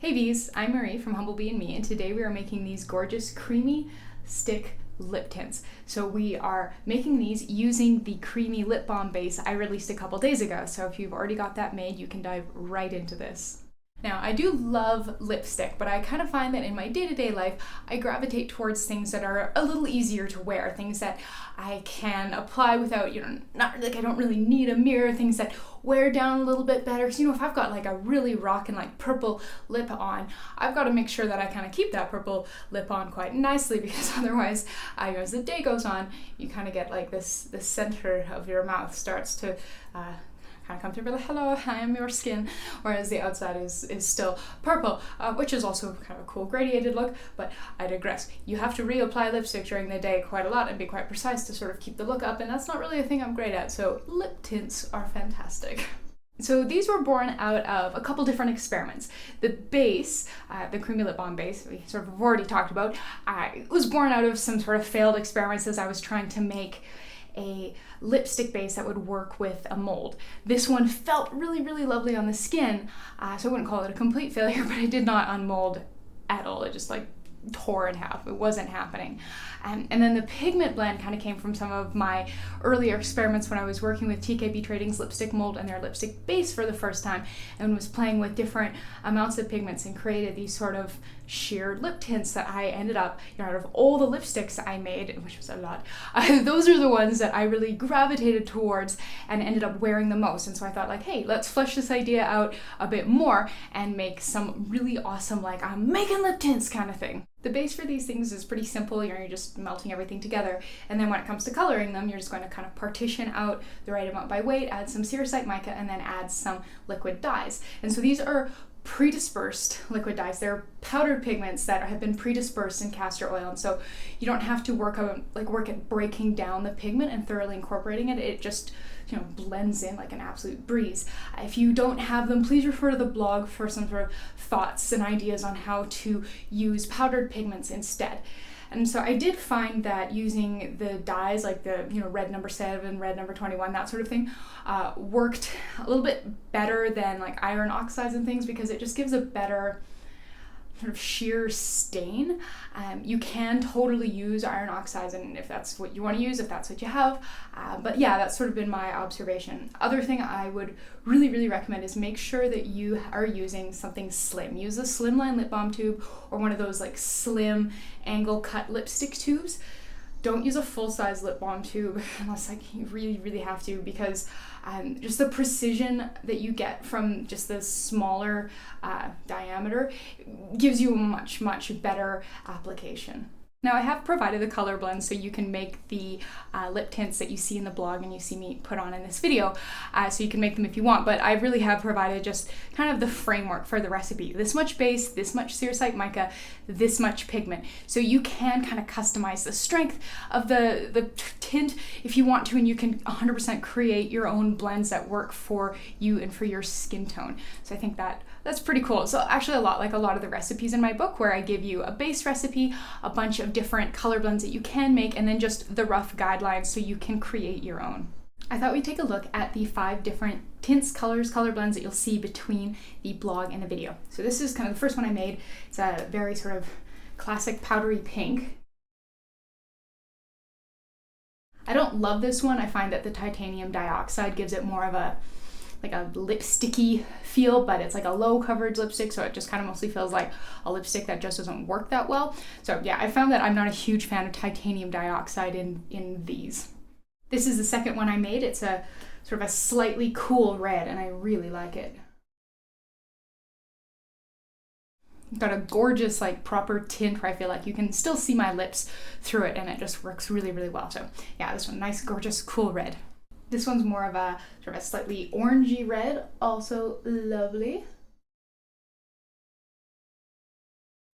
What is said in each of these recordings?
Hey Bees, I'm Marie from Humblebee and Me, and today we are making these gorgeous creamy stick lip tints. So we are making these using the creamy lip balm base I released a couple days ago. So if you've already got that made, you can dive right into this. Now, I do love lipstick, but I kind of find that in my day-to-day life, I gravitate towards things that are a little easier to wear, things that I can apply without, not like I don't really need a mirror, things that wear down a little bit better. So, if I've got like a really rockin' like purple lip on, I've got to make sure that I kind of keep that purple lip on quite nicely, because otherwise, as the day goes on, you kind of get like the center of your mouth starts to kind of come through like, hello, I am your skin, whereas the outside is still purple, which is also kind of a cool gradiated look, but I digress. You have to reapply lipstick during the day quite a lot and be quite precise to sort of keep the look up, and that's not really a thing I'm great at, so lip tints are fantastic. So these were born out of a couple different experiments. The base, the creamy lip balm base, we sort of have already talked about, was born out of some sort of failed experiments as I was trying to make a lipstick base that would work with a mold. This one felt really, really lovely on the skin, so I wouldn't call it a complete failure, but it did not unmold at all. It just like tore in half. It wasn't happening. And then the pigment blend kind of came from some of my earlier experiments when I was working with TKB Trading's lipstick mold and their lipstick base for the first time, and was playing with different amounts of pigments and created these sort of sheer lip tints that I ended up, out of all the lipsticks I made, which was a lot, those are the ones that I really gravitated towards and ended up wearing the most. And so I thought like, hey, let's flesh this idea out a bit more and make some really awesome, like I'm making lip tints kind of thing. The base for these things is pretty simple. You're just melting everything together. And then when it comes to coloring them, you're just going to kind of partition out the right amount by weight, add some sericite mica, and then add some liquid dyes. And so these are pre-dispersed liquid dyes. They're powdered pigments that have been pre-dispersed in castor oil. And so you don't have to work at breaking down the pigment and thoroughly incorporating it. It just blends in like an absolute breeze. If you don't have them, please refer to the blog for some sort of thoughts and ideas on how to use powdered pigments instead. And so I did find that using the dyes like the red number 7, red number 21, that sort of thing, worked a little bit better than like iron oxides and things, because it just gives a better sort of sheer stain. You can totally use iron oxides, and if that's what you want to use, if that's what you have. But yeah, that's sort of been my observation. Other thing I would really, really recommend is make sure that you are using something slim. Use a slimline lip balm tube or one of those like slim angle cut lipstick tubes. Don't use a full-size lip balm tube unless like you really, really have to, because just the precision that you get from just the smaller diameter gives you a much, much better application. Now I have provided the color blend so you can make the lip tints that you see in the blog and you see me put on in this video, so you can make them if you want, but I really have provided just kind of the framework for the recipe. This much base, this much sericite mica, this much pigment. So you can kind of customize the strength of the tint if you want to, and you can 100% create your own blends that work for you and for your skin tone. So I think that's pretty cool. So actually a lot like a lot of the recipes in my book, where I give you a base recipe, a bunch of different color blends that you can make, and then just the rough guidelines so you can create your own. I thought we'd take a look at the 5 different tints, colors, color blends that you'll see between the blog and the video. So this is kind of the first one I made. It's a very sort of classic powdery pink. I don't love this one. I find that the titanium dioxide gives it more of a lipsticky feel, but it's like a low coverage lipstick, so it just kind of mostly feels like a lipstick that just doesn't work that well. So yeah, I found that I'm not a huge fan of titanium dioxide in these. This is the second one I made. It's a sort of a slightly cool red, and I really like it. Got a gorgeous like proper tint where I feel like you can still see my lips through it, and it just works really, really well. So yeah, this one, nice, gorgeous, cool red. This one's more of a sort of a slightly orangey red, also lovely.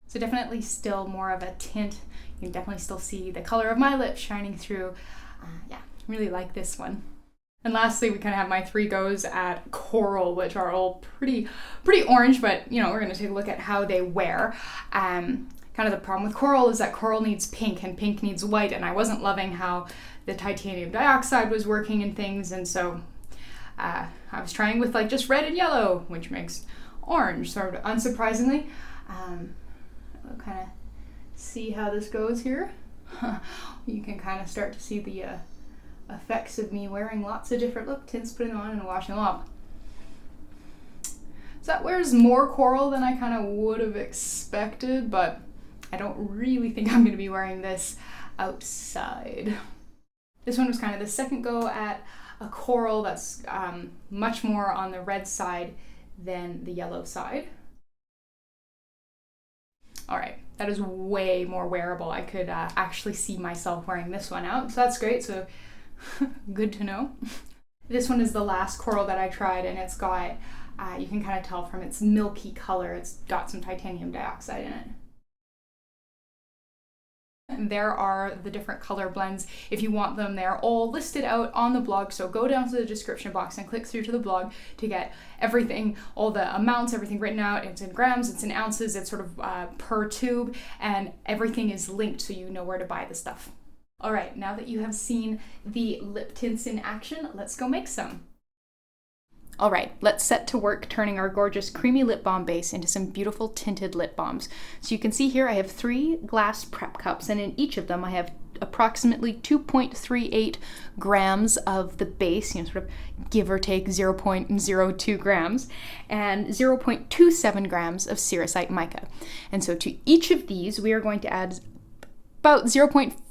So definitely still more of a tint. You can definitely still see the color of my lips shining through. Yeah, really like this one. And lastly, we kind of have my 3 goes at coral, which are all pretty orange, but we're going to take a look at how they wear. Kind of the problem with coral is that coral needs pink and pink needs white, and I wasn't loving how the titanium dioxide was working and things, and so I was trying with like just red and yellow, which makes orange, sort of unsurprisingly. We'll kind of see how this goes here. You can kind of start to see the effects of me wearing lots of different lip tints, putting them on and washing them off. So that wears more coral than I kind of would have expected, but I don't really think I'm going to be wearing this outside. This one was kind of the second go at a coral that's much more on the red side than the yellow side. All right, that is way more wearable. I could actually see myself wearing this one out, so that's great. So good to know. This one is the last coral that I tried, and it's got, you can kind of tell from its milky color, it's got some titanium dioxide in it. There are the different color blends. If you want them, they're all listed out on the blog. So go down to the description box and click through to the blog to get everything, all the amounts, everything written out. It's in grams, it's in ounces, it's sort of per tube, and everything is linked so you know where to buy the stuff. All right, now that you have seen the lip tints in action, let's go make some. All right, let's set to work turning our gorgeous creamy lip balm base into some beautiful tinted lip balms. So you can see here I have 3 glass prep cups, and in each of them I have approximately 2.38 grams of the base, sort of give or take 0.02 grams, and 0.27 grams of sericite mica. And so to each of these we are going to add about 0.54,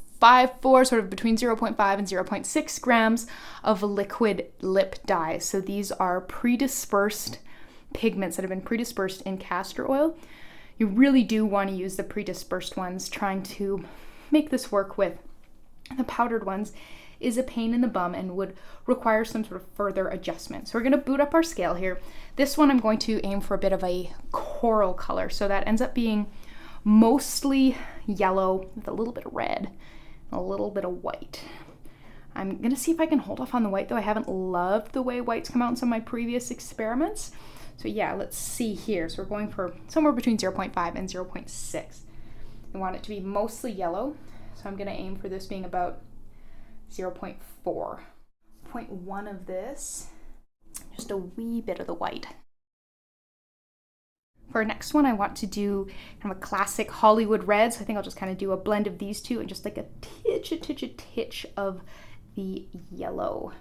sort of between 0.5 and 0.6 grams of liquid lip dye. So these are pre-dispersed pigments that have been pre-dispersed in castor oil. You really do want to use the pre-dispersed ones. Trying to make this work with the powdered ones is a pain in the bum and would require some sort of further adjustment. So we're going to boot up our scale here. This one I'm going to aim for a bit of a coral color. So that ends up being mostly yellow with a little bit of red. A little bit of white. I'm gonna see if I can hold off on the white, though I haven't loved the way whites come out in some of my previous experiments. So yeah, let's see here. So we're going for somewhere between 0.5 and 0.6. I want it to be mostly yellow, so I'm gonna aim for this being about 0.4. 0.1 of this, just a wee bit of the white. For our next one, I want to do kind of a classic Hollywood red, so I think I'll just kind of do a blend of these two and just like a titch of the yellow.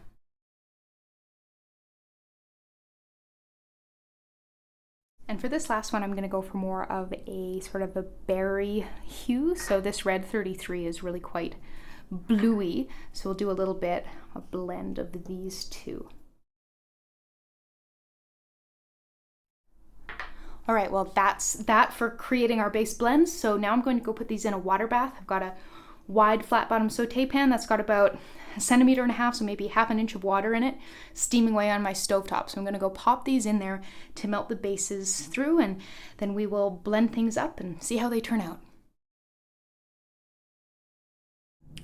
And for this last one, I'm going to go for more of a sort of a berry hue. So this red 33 is really quite bluey, so we'll do a little bit of a blend of these two. All right, well, that's that for creating our base blends. So now I'm going to go put these in a water bath. I've got a wide flat bottom saute pan that's got about 1.5 centimeters, so maybe 1/2 inch of water in it, steaming away on my stovetop. So I'm gonna go pop these in there to melt the bases through, and then we will blend things up and see how they turn out.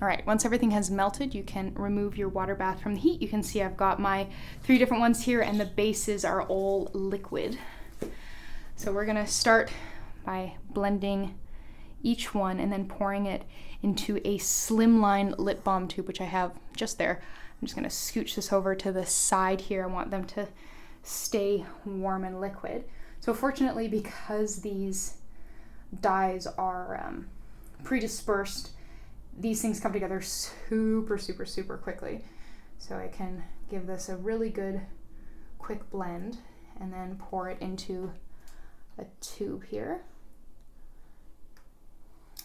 All right, once everything has melted, you can remove your water bath from the heat. You can see I've got my 3 different ones here, and the bases are all liquid. So we're gonna start by blending each one and then pouring it into a slimline lip balm tube, which I have just there. I'm just gonna scooch this over to the side here. I want them to stay warm and liquid. So fortunately, because these dyes are pre-dispersed, these things come together super quickly. So I can give this a really good quick blend and then pour it into a tube here.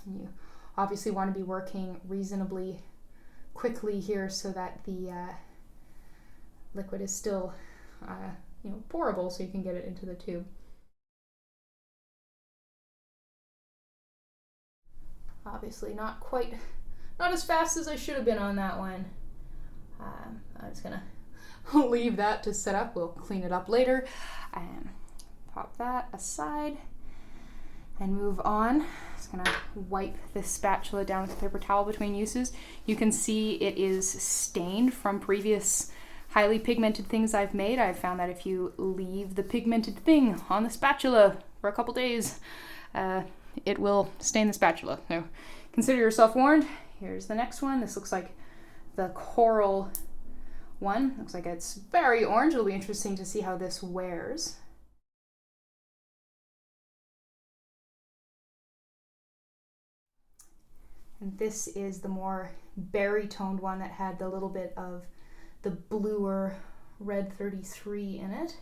And you obviously want to be working reasonably quickly here so that the liquid is still pourable, so you can get it into the tube. Obviously not as fast as I should have been on that one. I'm just gonna leave that to set up. We'll clean it up later. Pop that aside and move on. Just gonna wipe this spatula down with a paper towel between uses. You can see it is stained from previous highly pigmented things I've made. I've found that if you leave the pigmented thing on the spatula for a couple days, it will stain the spatula. So consider yourself warned. Here's the next one. This looks like the coral one. Looks like it's very orange. It'll be interesting to see how this wears. this is the more berry toned one that had the little bit of the bluer red 33 in it.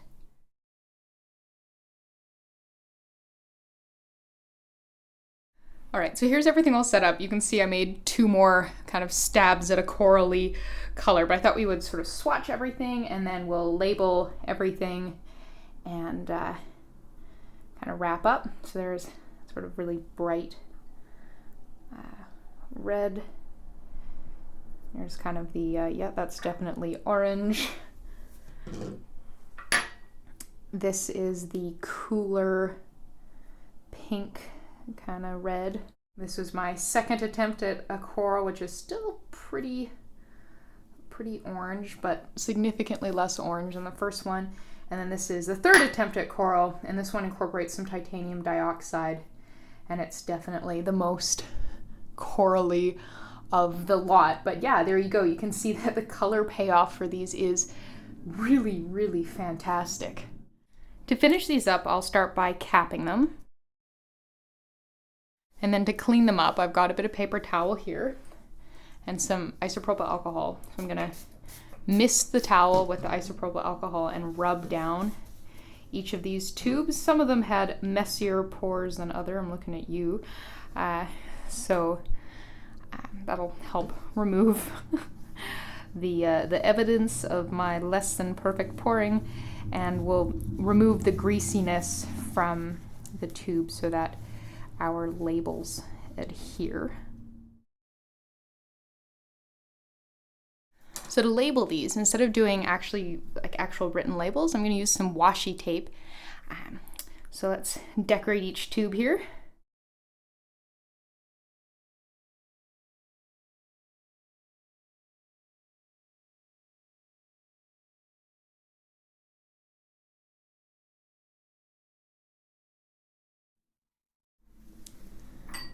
All right, so here's everything all set up. You can see I made 2 more kind of stabs at a corally color, but I thought we would sort of swatch everything and then we'll label everything and kind of wrap up. So there's sort of really bright red. There's kind of the, yeah, that's definitely orange. This is the cooler pink kind of red. This was my second attempt at a coral, which is still pretty orange, but significantly less orange than the first one. And then this is the third attempt at coral, and this one incorporates some titanium dioxide, and it's definitely the most corally of the lot. But yeah, there you go. You can see that the color payoff for these is really, really fantastic. To finish these up, I'll start by capping them. And then to clean them up, I've got a bit of paper towel here and some isopropyl alcohol. So I'm gonna mist the towel with the isopropyl alcohol and rub down each of these tubes. Some of them had messier pores than other. I'm looking at you. So that'll help remove the evidence of my less than perfect pouring, and will remove the greasiness from the tube so that our labels adhere. So to label these, instead of doing actual written labels, I'm going to use some washi tape. So let's decorate each tube here.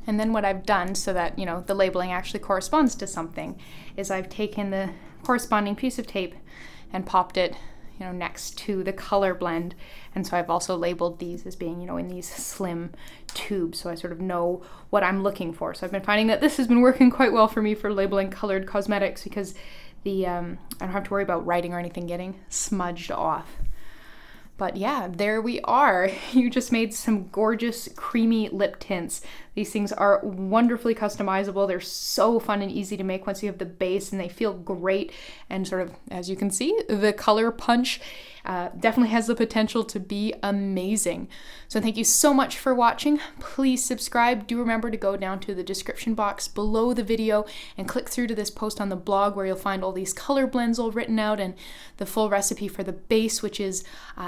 And then what I've done so that, you know, the labeling actually corresponds to something is I've taken the corresponding piece of tape and popped it, you know, next to the color blend. And so I've also labeled these as being, you know, in these slim tubes, so I sort of know what I'm looking for. So I've been finding that this has been working quite well for me for labeling colored cosmetics, because the I don't have to worry about writing or anything getting smudged off. But yeah, there we are. You just made some gorgeous creamy lip tints. These things are wonderfully customizable. They're so fun and easy to make once you have the base, and they feel great. And sort of, as you can see, the color punch definitely has the potential to be amazing. So thank you so much for watching. Please subscribe. Do remember to go down to the description box below the video and click through to this post on the blog, where you'll find all these color blends all written out and the full recipe for the base, which is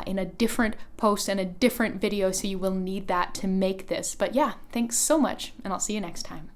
in a different post and a different video, so you will need that to make this. But yeah, thanks so much, and I'll see you next time.